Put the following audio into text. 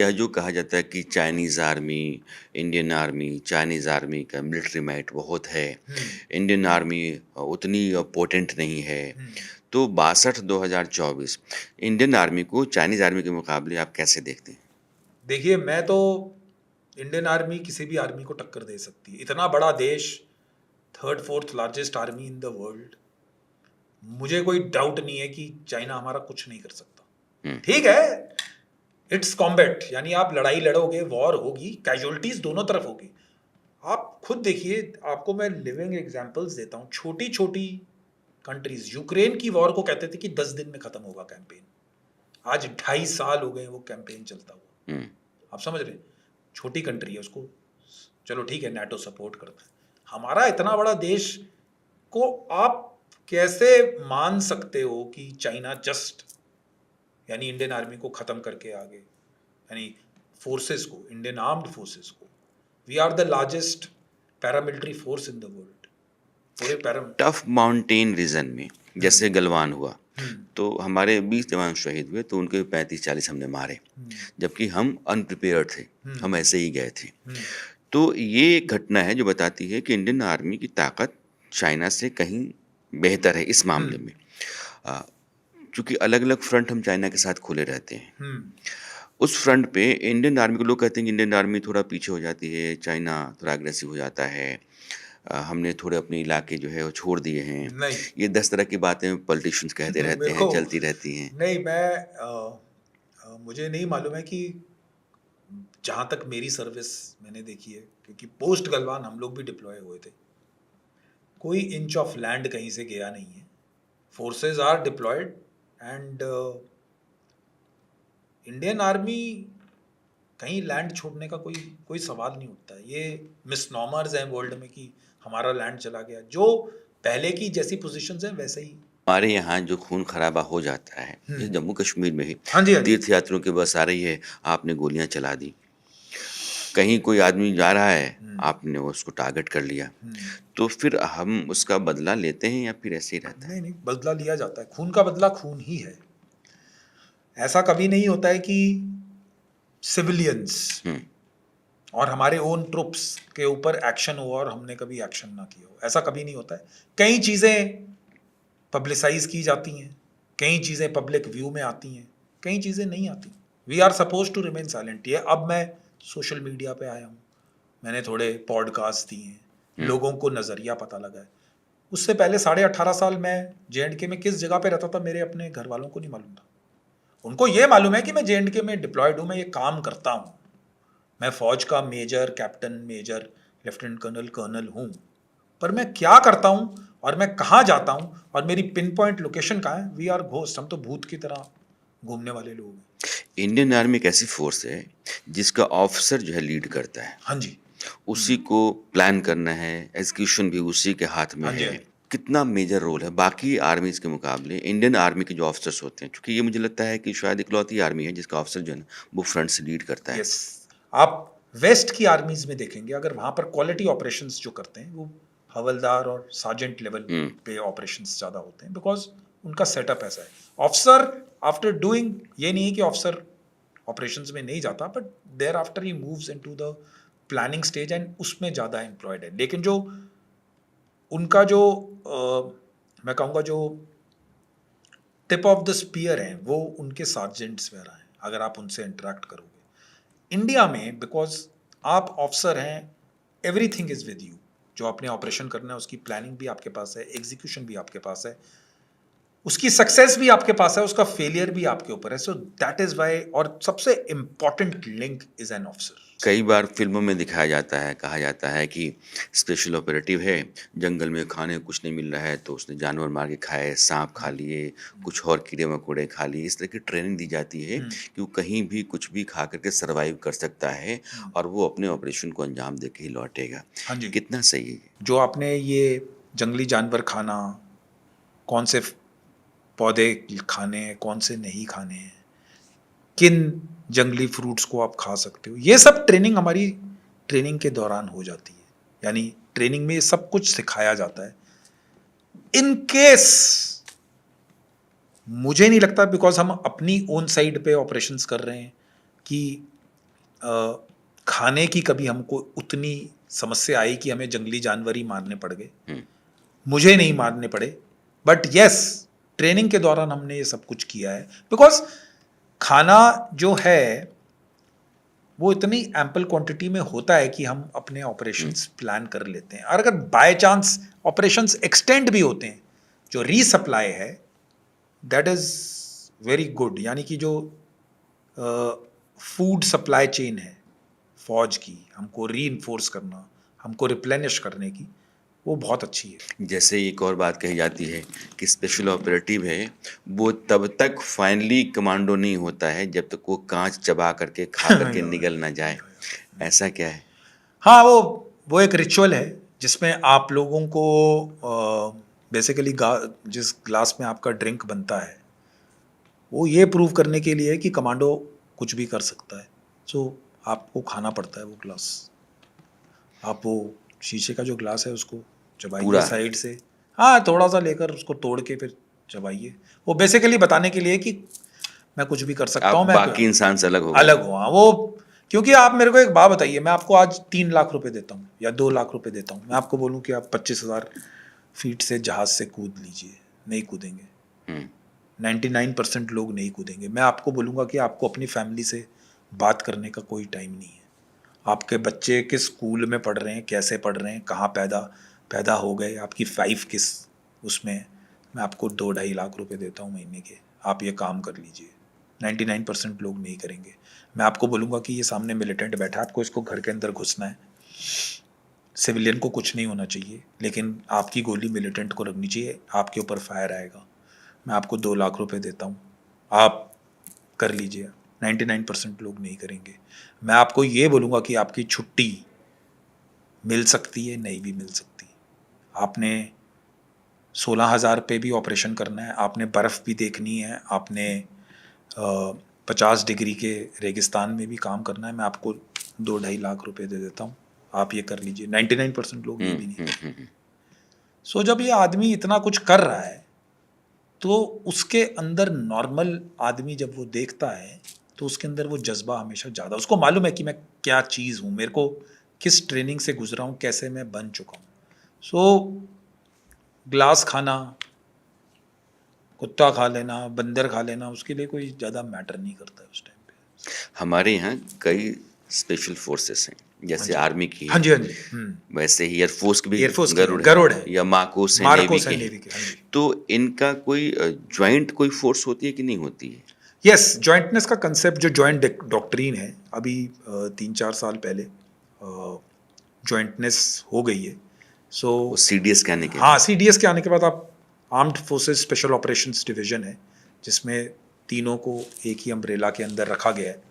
यह जो कहा जाता है कि Chinese army, Indian army, Chinese army का मिलिट्री माइट बहुत है, इंडियन आर्मी उतनी पोटेंट नहीं है। तो 62-2024 इंडियन आर्मी को चाइनीज़ आर्मी के मुकाबले आप कैसे देखते हैं? देखिए, मैं तो इंडियन आर्मी किसी भी आर्मी को टक्कर दे सकती है। इतना बड़ा देश, third fourth largest army in the world, मुझे कोई डाउट नहीं है कि चाइना हमारा कुछ नहीं कर सकता। हुँ, ठीक है, इट्स कॉम्बैट, यानी आप लड़ाई लड़ोगे, वॉर होगी, कैजुअलिटीज दोनों तरफ होगी। आप खुद देखिए, आपको मैं लिविंग एग्जांपल्स देता हूँ। छोटी छोटी कंट्रीज, यूक्रेन की वॉर को कहते थे कि 10 दिन में खत्म होगा कैंपेन। आज 2.5 साल हो गए वो कैंपेन चलता हुआ। हुँ। आप समझ रहे हैं? छोटी कंट्री है, उसको चलो ठीक है, नाटो सपोर्ट करता है। हमारा इतना बड़ा देश को आप कैसे मान सकते हो कि चाइना जस्ट, यानी इंडियन आर्मी को खत्म करके आ गए, यानी फोर्सेस को, इंडियन आर्म्ड फोर्सेस को। We are the largest paramilitary force in the world. पूरे पैरा टफ माउंटेन रीजन में जैसे गलवान हुआ, हम्म तो हमारे 20 जवान शहीद हुए, तो उनके 35-40 हमने मारे, जबकि हम अनप्रिपेयर्ड थे, हम ऐसे ही गए थे। तो ये एक घटना है जो बताती है कि इंडियन आर्मी की ताकत चाइना से कहीं बेहतर है इस मामले में। अ, चूँकि अलग-अलग फ्रंट हम चाइना के साथ खोले रहते हैं। उस फ्रंट पे इंडियन आर्मी को लोग कहते हैं कि इंडियन आर्मी थोड़ा पीछे हो जाती है, चाइना थोड़ा अग्रेसिव हो जाता है। हमने थोड़े अपने इलाके जो है वो छोड़ दिए हैं। नहीं। ये 10 तरह की बातें पॉलिटिशियंस कहते रहते मेरे हैं, को चलती रहती हैं। नहीं, मुझे नहीं मालूम है कि जहाँ तक मेरी सर्विस मैंने देखी है, क्योंकि पोस्ट गलवान हम लोग भी डिप्लॉय हुए थे, कोई इंच ऑफ लैंड कहीं से गया नहीं है। Forces are deployed and Indian army कहीं लैंड छोड़ने का कोई कोई सवाल नहीं उठता है। ये मिसनॉमर्स हैं वर्ल्ड में कि हमारा लैंड चला गया। जो पहले की जैसी पोजीशंस हैं वैसे ही। हमारे यहाँ जो खून खराबा हो जाता है, जैसे हम्म जम्मू कश्मीर में ही हाँ जी, हाँ जी। तीर्थयात्रियों की बस आ रही है, आपने गोलियाँ चला दी। कहीं कोई आदमी जा रहा है, आपने उसको टारगेट कर लिया। तो फिर हम उसका बदला लेते हैं या फिर ऐसे ही रहता है? नहीं नहीं, बदला लिया जाता है। खून का बदला खून ही है। ऐसा कभी नहीं होता है कि सिविलियंस हुँ, और हमारे ओन ट्रुप्स के ऊपर एक्शन हुआ और हमने कभी एक्शन ना किया हो। ऐसा कभी नहीं होता है। कई चीज़ें पब्लिसाइज की जाती हैं, कई चीज़ें पब्लिक व्यू में आती हैं, कई चीज़ें नहीं आती। We are suppose to remain silent. ये अब मैं सोशल मीडिया पे आया हूँ, मैंने थोड़े पॉडकास्ट दिए हैं, हुँ। लोगों को नज़रिया पता लगा है। उससे पहले 18.5 साल मैं JNK में किस जगह पे रहता था, मेरे अपने घर वालों को नहीं मालूम था। उनको ये मालूम है कि मैं JNK में डिप्लॉयड हूँ, मैं ये काम करता हूँ, मैं फौज का major, captain, major, lieutenant colonel, colonel हूँ। पर मैं क्या करता हूँ और मैं कहाँ जाता हूँ और मेरी पिन पॉइंट लोकेशन कहाँ है, वी आर घोस्ट। हम तो भूत की तरह घूमने वाले लोग हैं। इंडियन आर्मी एक ऐसी फ़ोर्स है, जिसका ऑफ़िसर जो है लीड करता है। हाँ जी। उसी को प्लान करना है, एग्ज़ीक्यूशन भी उसी के हाथ में हाँ जी, हाँ है। जी। कितना मेजर रोल है बाकी आर्मीज़ के मुकाबले इंडियन आर्मी के जो ऑफ़िसर्स होते हैं, चूँकि ये मुझे लगता है कि शायद इकलौती आर्मी है जिसका ऑफ़िसर जो है ना, वो फ्रंट से लीड करता है। यस, आप वेस्ट की आर्मीज में देखेंगे, अगर वहाँ पर क्वालिटी ऑपरेशंस जो करते हैं, वो हवलदार और सार्जेंट लेवल हुँ, पे ऑपरेशंस ज़्यादा होते हैं, बिकॉज उनका सेटअप ऐसा है। ऑफिसर आफ्टर डूइंग, ये नहीं है कि ऑफिसर ऑपरेशंस में नहीं जाता, but thereafter he moves into the planning stage and उसमें ज़्यादा एम्प्लॉयड है। लेकिन जो उनका जो मैं कहूँगा जो टिप ऑफ द स्पीयर हैं, वो उनके सार्जेंट्स वगैरह हैं, अगर आप उनसे इंटरेक्ट करोगे। इंडिया में बिकॉज आप ऑफिसर हैं, एवरीथिंग इज विद यू। जो आपने ऑपरेशन करना है उसकी प्लानिंग भी आपके पास है, एग्जीक्यूशन भी आपके पास है, उसकी सक्सेस भी आपके पास है, उसका फेलियर भी आपके ऊपर है। सो दैट इज वाई, और सबसे important link is an officer. कई बार फ़िल्मों में दिखाया जाता है, कहा जाता है कि स्पेशल ऑपरेटिव है, जंगल में खाने को कुछ नहीं मिल रहा है, तो उसने जानवर मार के खाए, साँप खा लिए, कुछ और कीड़े-मकोड़े खा लिए। इस तरह की ट्रेनिंग दी जाती है कि वो कहीं भी कुछ भी खा कर के सर्वाइव कर सकता है और वो अपने ऑपरेशन को अंजाम दे के ही लौटेगा। हाँ जी। कितना सही है ये? जो आपने ये जंगली जानवर खाना, कौन से पौधे खाने हैं, कौन से नहीं खाने हैं, किन जंगली फ्रूट्स को आप खा सकते हो, ये सब ट्रेनिंग हमारी ट्रेनिंग के दौरान हो जाती है। यानी ट्रेनिंग में ये सब कुछ सिखाया जाता है। इन केस मुझे नहीं लगता, बिकॉज हम अपनी ओन साइड पे ऑपरेशंस कर रहे हैं, कि खाने की कभी हमको उतनी समस्या आई कि हमें जंगली जानवर ही मारने पड़ गए। हम्म, मुझे नहीं मारने पड़े, बट यस, ट्रेनिंग के दौरान हमने ये सब कुछ किया है। बिकॉज खाना जो है वो इतनी एम्पल क्वांटिटी में होता है कि हम अपने ऑपरेशंस प्लान कर लेते हैं। और अगर बाय चांस ऑपरेशंस एक्सटेंड भी होते हैं, जो रीसप्लाई है दैट इज वेरी गुड। यानी कि जो फूड सप्लाई चेन है फौज की, हमको री करना, हमको रिप्लेनिश करने की, वो बहुत अच्छी है। जैसे एक और बात कही जाती है कि स्पेशल ऑपरेटिव है वो तब तक फाइनली कमांडो नहीं होता है जब तक वो कांच चबा करके खा करके निगल ना जाए। ऐसा क्या है? हाँ, वो एक रिचुअल है जिसमें आप लोगों को बेसिकली जिस ग्लास में आपका ड्रिंक बनता है वो ये प्रूव करने के लिए है कि कमांडो कुछ भी कर सकता है। सो आपको खाना पड़ता है वो ग्लास। आप वो शीशे का जो ग्लास है उसको चबाइए पूरा? साइड से। हाँ, थोड़ा सा लेकर उसको तोड़ के फिर चबाइए। वो बेसिकली बताने के लिए कि मैं कुछ भी कर सकता आप हूँ, मैं बाकी इंसान से अलग हो गए। अलग हूँ। हाँ, वो क्योंकि आप मेरे को एक बात बताइए, मैं आपको आज 3 लाख रुपए देता हूँ या 2 लाख रुपए देता हूँ, मैं आपको बोलूँ कि आप 25,000 फीट से जहाज से कूद लीजिए, नहीं कूदेंगे। हम्म, 99% लोग नहीं कूदेंगे। मैं आपको बोलूँगा कि आपको अपनी फैमिली से बात करने का कोई टाइम नहीं है। आपके बच्चे किस स्कूल में पढ़ रहे हैं, कैसे पढ़ रहे हैं, कहाँ पैदा पैदा हो गए, आपकी फाइफ किस उसमें है, मैं आपको 2-2.5 लाख रुपए देता हूँ महीने के, आप ये काम कर लीजिए। 99% लोग नहीं करेंगे। मैं आपको बोलूँगा कि ये सामने मिलिटेंट बैठा है, आपको इसको घर के अंदर घुसना है, सिविलियन को कुछ नहीं होना चाहिए, लेकिन आपकी गोली मिलिटेंट को लगनी चाहिए, आपके ऊपर फायर आएगा। मैं आपको 2 लाख रुपए देता हूँ, आप कर लीजिए। 99% लोग नहीं करेंगे। मैं आपको ये बोलूँगा कि आपकी छुट्टी मिल सकती है, नहीं भी मिल सकती। आपने 16,000 पे भी ऑपरेशन करना है, आपने बर्फ़ भी देखनी है, आपने 50 डिग्री के रेगिस्तान में भी काम करना है, मैं आपको 2-2.5 लाख रुपए दे देता हूँ, आप ये कर लीजिए। 99% लोग ये भी नहीं करेंगे। सो जब ये आदमी इतना कुछ कर रहा है तो उसके अंदर नॉर्मल आदमी जब वो देखता है तो उसके अंदर वो जज्बा हमेशा ज़्यादा, उसको मालूम है कि मैं क्या चीज़ हूँ, मेरे को किस ट्रेनिंग से गुजरा हूँ, कैसे मैं बन चुका हूँ। सो ग्लास खाना, कुत्ता खा लेना, बंदर खा लेना, उसके लिए कोई ज़्यादा मैटर नहीं करता है उस टाइम पे। हमारे यहाँ कई स्पेशल फोर्सेस हैं, जैसे आर्मी की हाँ है, जी, हाँ जी। वैसे ही एयरफोर्स की भी एयरफोर्स की गरुड़ गरुड़ है, या मार्कोस है, नेवी मार्कोस के है, हैं। नेवी के। हाँ जी। तो इनका कोई ज्वाइंट कोई फोर्स होती है कि नहीं होती है? यस, जॉइंटनेस का कंसेप्ट, जो जॉइंट डॉक्ट्रीन है, अभी 3-4 साल पहले जॉइंटनेस हो गई है। सो वो सीडीएस कहने के हाँ, सीडीएस के आने के बाद आप armed forces special operations division है, जिसमें तीनों को एक ही अम्ब्रेला के अंदर रखा गया है।